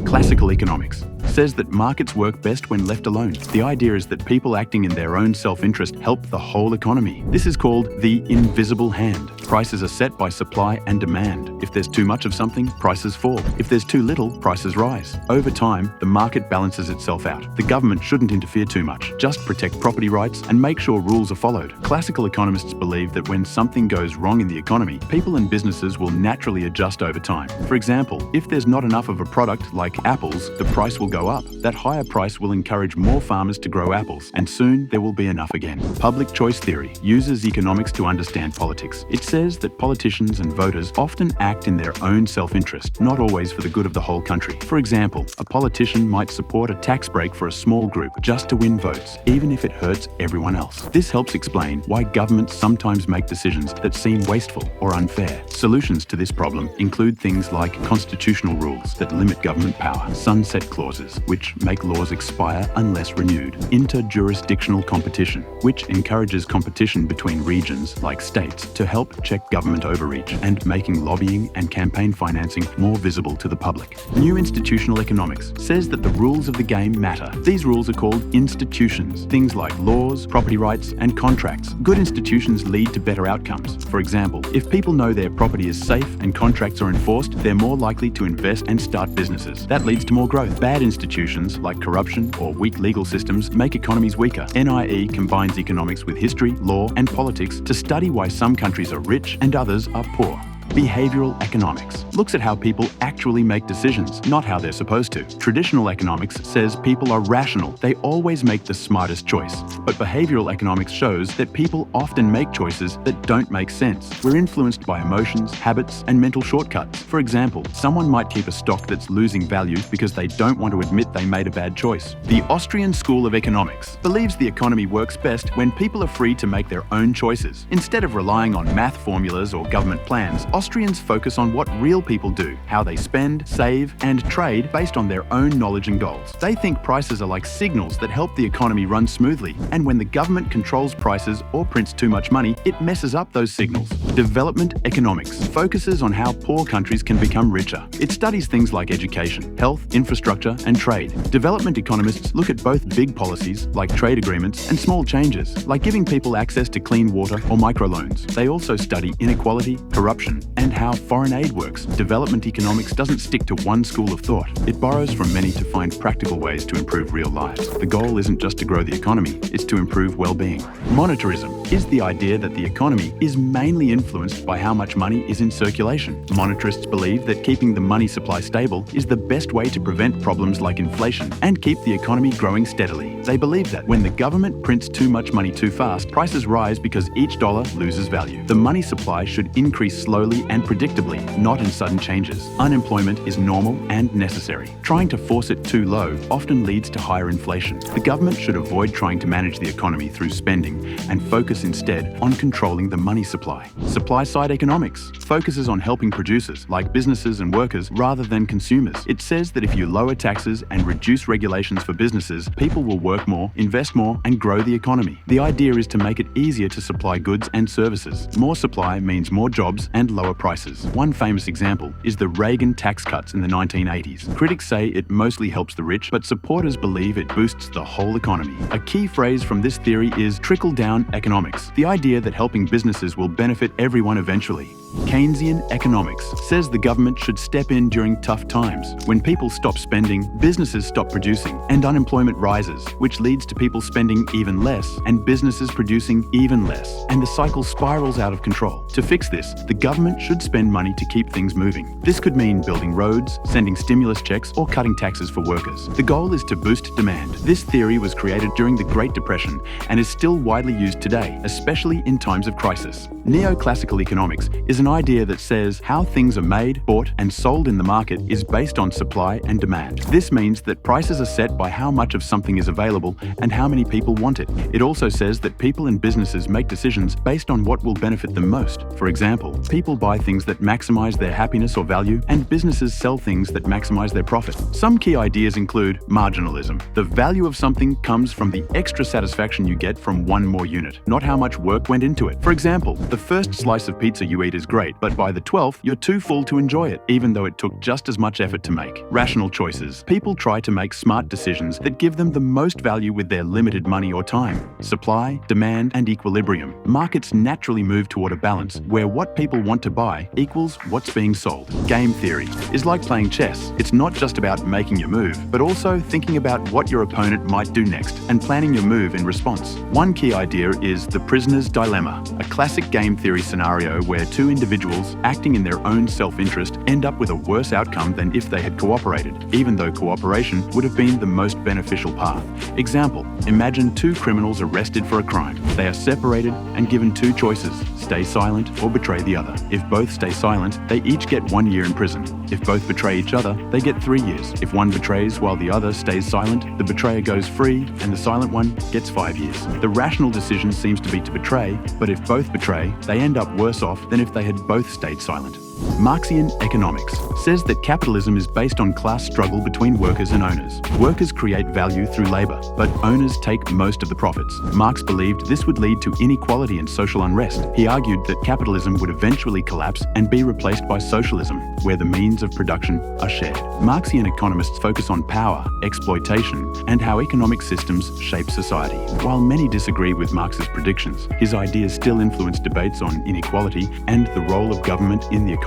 Classical Economics says that markets work best when left alone. The idea is that people acting in their own self-interest help the whole economy. This is called the invisible hand. Prices are set by supply and demand. If there's too much of something, prices fall. If there's too little, prices rise. Over time, the market balances itself out. The government shouldn't interfere too much. Just protect property rights and make sure rules are followed. Classical economists believe that when something goes wrong in the economy, people and businesses will naturally adjust over time. For example, if there's not enough of a product like apples, the price will go up. That higher price will encourage more farmers to grow apples, and soon there will be enough again. Public choice theory uses economics to understand politics. It says that politicians and voters often act in their own self-interest, not always for the good of the whole country. For example, a politician might support a tax break for a small group just to win votes, even if it hurts everyone else. This helps explain why governments sometimes make decisions that seem wasteful or unfair. Solutions to this problem include things like constitutional rules that limit government power, sunset clauses, which make laws expire unless renewed, interjurisdictional competition, which encourages competition between regions like states to help check government overreach, and making lobbying and campaign financing more visible to the public. New institutional economics says that the rules of the game matter. These rules are called institutions, things like laws, property rights, and contracts. Good institutions lead to better outcomes. For example, if people know their property is safe and contracts are enforced, they're more likely to invest and start businesses. That leads to more growth. Bad institutions like corruption or weak legal systems make economies weaker. NIE combines economics with history, law, and politics to study why some countries are rich and others are poor. Behavioral economics looks at how people actually make decisions, not how they're supposed to. Traditional economics says people are rational. They always make the smartest choice. But behavioral economics shows that people often make choices that don't make sense. We're influenced by emotions, habits, and mental shortcuts. For example, someone might keep a stock that's losing value because they don't want to admit they made a bad choice. The Austrian School of Economics believes the economy works best when people are free to make their own choices. Instead of relying on math formulas or government plans, Austrians focus on what real people do, how they spend, save, and trade based on their own knowledge and goals. They think prices are like signals that help the economy run smoothly, and when the government controls prices or prints too much money, it messes up those signals. Development economics focuses on how poor countries can become richer. It studies things like education, health, infrastructure, and trade. Development economists look at both big policies, like trade agreements, and small changes, like giving people access to clean water or microloans. They also study inequality, corruption, and how foreign aid works. Development economics doesn't stick to one school of thought. It borrows from many to find practical ways to improve real lives. The goal isn't just to grow the economy, it's to improve well-being. Monetarism is the idea that the economy is mainly influenced by how much money is in circulation. Monetarists believe that keeping the money supply stable is the best way to prevent problems like inflation and keep the economy growing steadily. They believe that when the government prints too much money too fast, prices rise because each dollar loses value. The money supply should increase slowly and predictably, not in sudden changes. Unemployment is normal and necessary. Trying to force it too low often leads to higher inflation. The government should avoid trying to manage the economy through spending and focus instead on controlling the money supply. Supply-side economics focuses on helping producers, like businesses and workers, rather than consumers. It says that if you lower taxes and reduce regulations for businesses, people will work more, invest more, and grow the economy. The idea is to make it easier to supply goods and services. More supply means more jobs and lower prices. One famous example is the Reagan tax cuts in the 1980s. Critics say it mostly helps the rich, but supporters believe it boosts the whole economy. A key phrase from this theory is trickle-down economics, the idea that helping businesses will benefit everyone eventually. Keynesian Economics says the government should step in during tough times. When people stop spending, businesses stop producing, and unemployment rises, which leads to people spending even less and businesses producing even less, and the cycle spirals out of control. To fix this, the government should spend money to keep things moving. This could mean building roads, sending stimulus checks, or cutting taxes for workers. The goal is to boost demand. This theory was created during the Great Depression and is still widely used today, especially in times of crisis. Neoclassical economics is an idea that says how things are made, bought, and sold in the market is based on supply and demand. This means that prices are set by how much of something is available and how many people want it. It also says that people and businesses make decisions based on what will benefit them most. For example, people buy things that maximize their happiness or value, and businesses sell things that maximize their profit. Some key ideas include marginalism. The value of something comes from the extra satisfaction you get from one more unit, not how much work went into it. For example, The first slice of pizza you eat is great, but by the 12th, you're too full to enjoy it, even though it took just as much effort to make. Rational choices. People try to make smart decisions that give them the most value with their limited money or time. Supply, demand, and equilibrium. Markets naturally move toward a balance where what people want to buy equals what's being sold. Game theory is like playing chess. It's not just about making your move, but also thinking about what your opponent might do next and planning your move in response. One key idea is the prisoner's dilemma, a classic game theory scenario where two individuals acting in their own self-interest end up with a worse outcome than if they had cooperated, even though cooperation would have been the most beneficial path. Example, imagine two criminals arrested for a crime. They are separated and given two choices: stay silent or betray the other. If both stay silent, they each get 1 year in prison. If both betray each other, they get 3 years. If one betrays while the other stays silent, the betrayer goes free and the silent one gets 5 years. The rational decision seems to be to betray, but if both betray, they end up worse off than if they had both stayed silent. Marxian Economics says that capitalism is based on class struggle between workers and owners. Workers create value through labor, but owners take most of the profits. Marx believed this would lead to inequality and social unrest. He argued that capitalism would eventually collapse and be replaced by socialism, where the means of production are shared. Marxian economists focus on power, exploitation, and how economic systems shape society. While many disagree with Marx's predictions, his ideas still influence debates on inequality and the role of government in the economy.